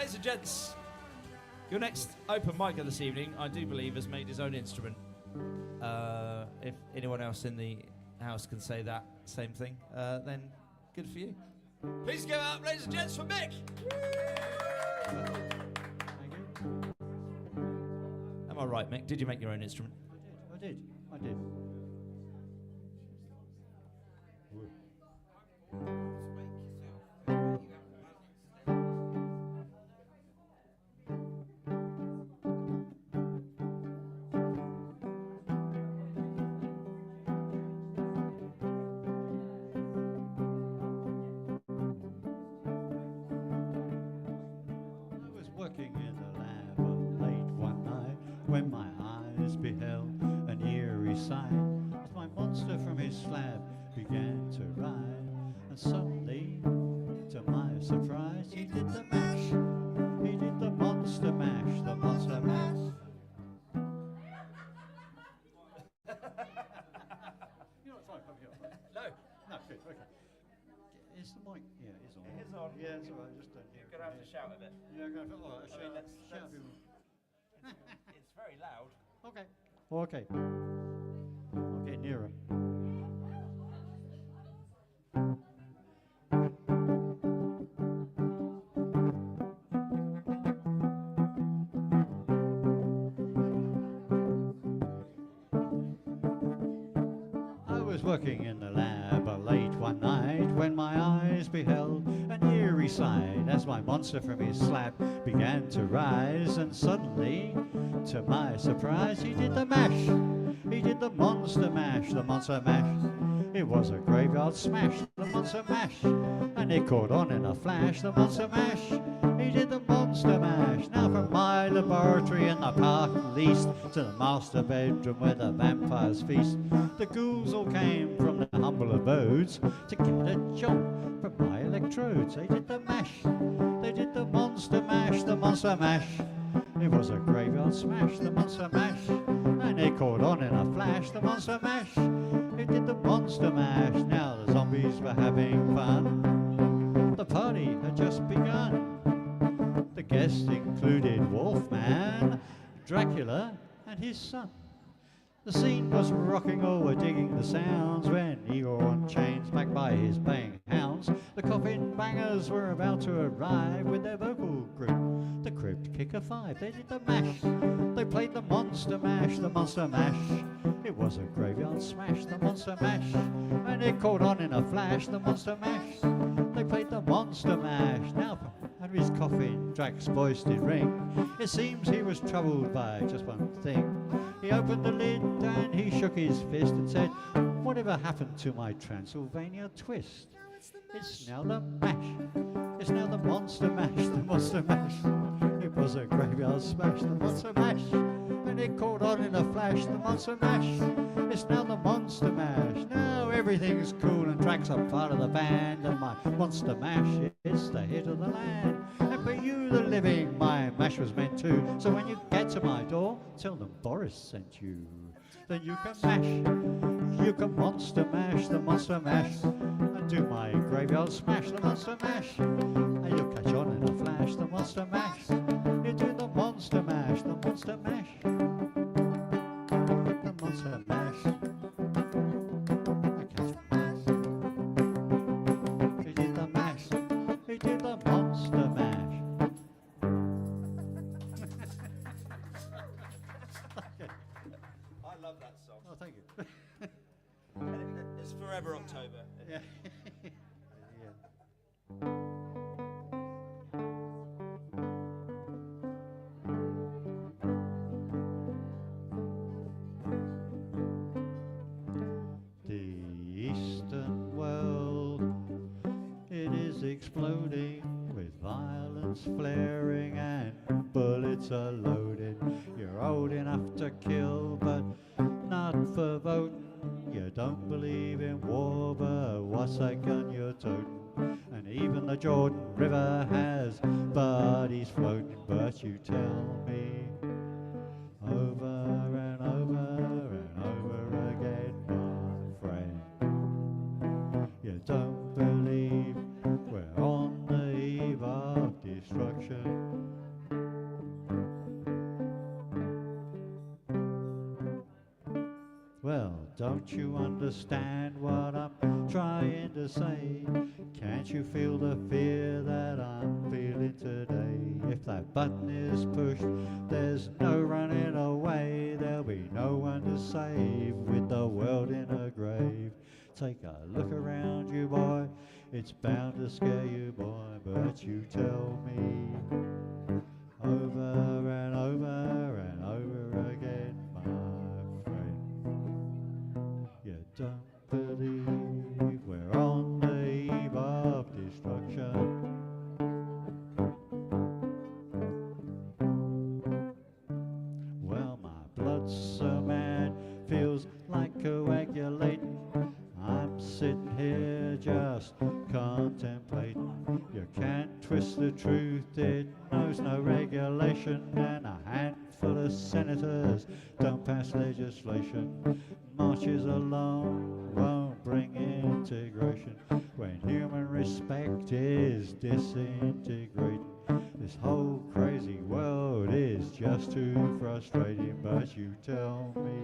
Ladies and gents, your next open micer this evening, I do believe, has made his own instrument. If anyone else in the house can say that same thing, then good for you. Please go up, ladies and gents, for Mick! Thank you. Am I right, Mick? Did you make your own instrument? I did. Working in the lab late one night when my eyes beheld an eerie sight as my monster from his slab began to ride, and suddenly, to my surprise, he did the mash. He did the monster mash, the monster mash. You know what, fine, No. no, good, okay. Is the mic? Yeah, it's on. It is on. Yeah, it's all right. Just don't hear. You're going to have to shout a bit. Yeah, I'm going to shout. I mean, Shout. It's very loud. Okay. Okay. I'll get nearer. I was working in the lab late one night when my eyes beheld an eerie sight as my monster from his slab began to rise, and suddenly, to my surprise, he did the mash. He did the monster mash, the monster mash. It was a graveyard smash, the monster mash, and it caught on in a flash, the monster mash. He did the monster mash. Now from my laboratory in the park east to the master bedroom where the vampires feast, the ghouls all came from their humble abodes to get a job from my electrodes. They did the mash. They did the monster mash, the monster mash. It was a graveyard smash, the monster mash, and it caught on in a flash, the monster mash. It did the monster mash. Now the zombies were having fun. The party had just begun. The guests included Wolfman, Dracula, and his son. The scene was rocking, all were digging the sounds when Igor on chains, backed by his baying hounds. The coffin bangers were about to arrive with their vocal group, the Crypt Kicker 5. They did the mash. They played the monster mash, the monster mash. It was a graveyard smash, the monster mash, and it caught on in a flash, the monster mash. They played the monster mash. Now out of his coffin, Drax's voice did ring. It seems he was troubled by just one thing. He opened the lid and he shook his fist and said, "Whatever happened to my Transylvania twist? It's now the mash. It's now the monster mash, the monster mash. It was a graveyard smash, the monster mash, and it caught on in a flash, the monster mash. It's now the monster mash. Now everything's cool and Drax a part of the band, and my monster mash is the hit of the land. And for you, the living, my mash was meant to. So when you get to my door, tell them Boris sent you. Then you can mash, you can monster mash, the monster mash, and do my graveyard smash, the monster mash. And you'll catch on in a flash, the monster mash. You do the monster mash, the monster mash, the monster mash. I catch the mash. He did the mash. He did the monster mash. I love that song. Oh, thank you. It's Forever October. Yeah. The Eastern world, it is exploding with violence flaring and bullets are loaded. You're old enough to kill, but not for voting. You don't believe in war, but what's that gun you're toting? And even the Jordan River has bodies floating, but you tell me over and over and over again, my friend, you don't believe we're on the eve of destruction. Well, don't you understand what I'm trying to say? Can't you feel the fear that I'm feeling today? If that button is pushed, there's no running away. There'll be no one to save with the world in a grave. Take a look around you, boy. It's bound to scare you, boy, but you tell me over and over and over again, my friend. You don't believe we're on the eve of destruction. Well, my blood's so mad, feels like coagulating. I'm sitting here just contemplating. You can't twist the truth, it knows no regulation, and a handful of senators don't pass legislation. Marches alone won't bring integration when human respect is disintegrating. This whole crazy world is just too frustrating, but you tell me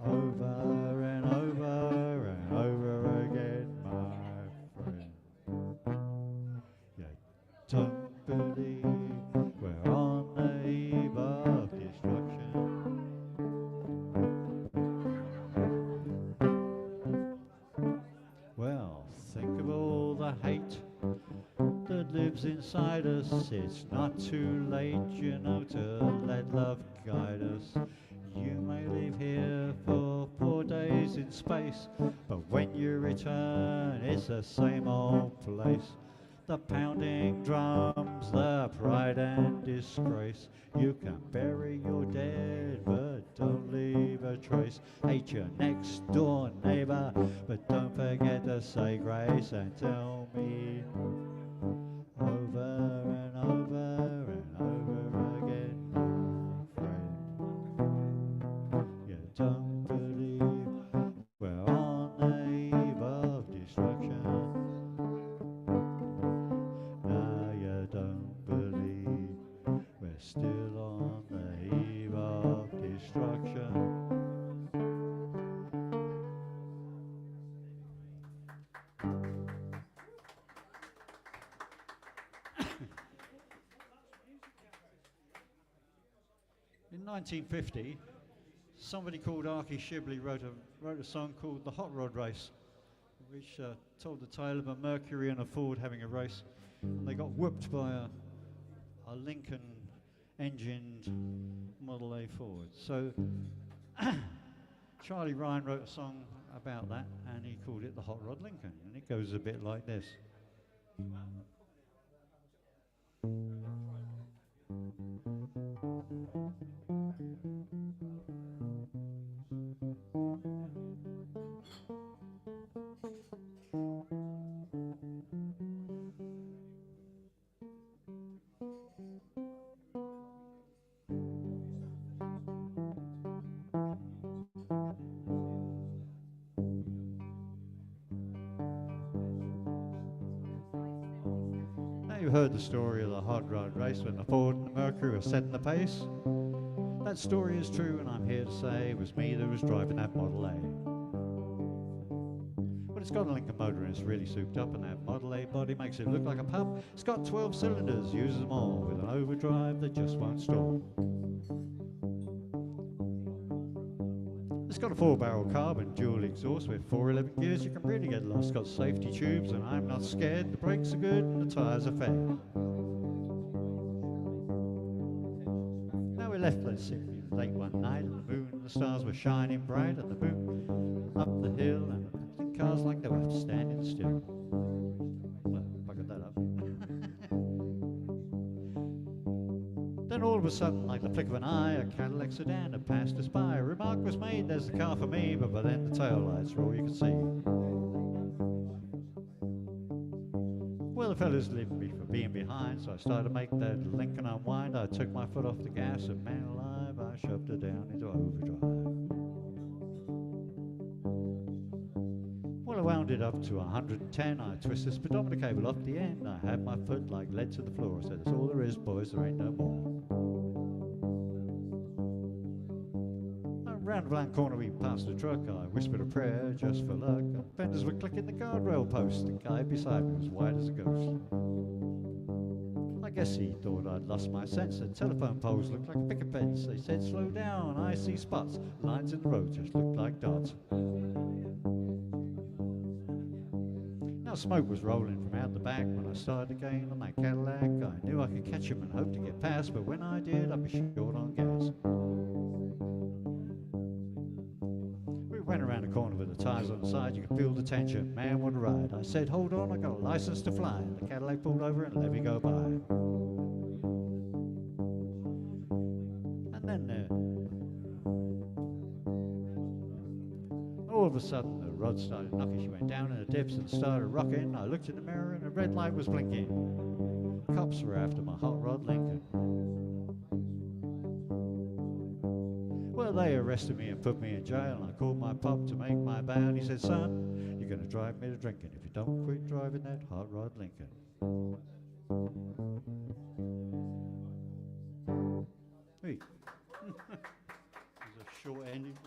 over and over and over again, my friend. You don't believe we're on the eve of destruction. Well, think of all the hate that lives inside us. It's not too late, you know, to let love guide us. You may live here for 4 days in space, but when you return, it's the same old place. The pounding drums, the pride and disgrace. You can bury your dead, but don't leave a trace. Hate your next door neighbor, but don't forget to say grace. And tell me over and over and over again, my friend. You don't believe we're on the eve of destruction. No, you don't believe we're still on the eve of destruction. In 1950, somebody called Archie Shibley wrote a song called The Hot Rod Race, which told the tale of a Mercury and a Ford having a race. And they got whooped by a Lincoln engined Model A Ford. So Charlie Ryan wrote a song about that, and he called it The Hot Rod Lincoln, and it goes a bit like this. Now you heard the story of the hot rod race when the Ford and the Mercury were setting the pace. That story is true, and I'm here to say it was me that was driving that Model A. But it's got a Lincoln motor and it's really souped up, and that Model A body makes it look like a pub. It's got 12 cylinders, uses them all, with an overdrive that just won't stall. It's got a 4-barrel carb and dual exhaust with 411 gears. You can really get lost. Got safety tubes and I'm not scared. The brakes are good and the tyres are fair. Now we left Let's City late one night, and the moon and the stars were shining bright, and the moon up the hill, and the cars like they were standing still. Well, buggered that up. Then all of a sudden, like the flick of an eye, a Cadillac sedan had passed us by. A remark was made, there's the car for me, but by then the taillights were all you could see. Well, the fellas lived me for being behind, so I started to make that Lincoln unwind. I took my foot off the gas, and man alive, I shoved her down into overdrive. Well, I wound it up to 110. I twisted the speedometer cable off the end. I had my foot like lead to the floor. I said, that's all there is, boys, there ain't no more. I Round the blind corner we passed a truck. I whispered a prayer just for luck. And fenders were clicking the guardrail post. The guy beside me was white as a ghost. I guess he thought I'd lost my sense. The telephone poles looked like a picket fence. They said, slow down, I see spots. Lines in the road just looked like dots. Now smoke was rolling from out the back. When I started again on that Cadillac, I knew I could catch him and hope to get past. But when I did, I'd be short on gas. We went around the corner with the tires on the side. You could feel the tension. Man, what a ride. I said, hold on, I got a license to fly. The Cadillac pulled over and let me go by. And then all of a sudden the rod started knocking. She went down in the dips and started rocking. I looked in the mirror and the red light was blinking. Cops were after my hot rod Lincoln. Well, they arrested me and put me in jail, and I called my pop to make my bail. He said, son, you're going to drive me to drinking if you don't quit driving that hot rod Lincoln. Hey. There's a short ending.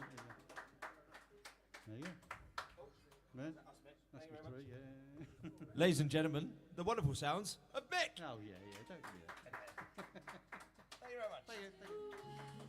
There you go. Man, that's Mr. Yeah. Ladies and gentlemen, the wonderful sounds of Mick. Oh, yeah, don't do that.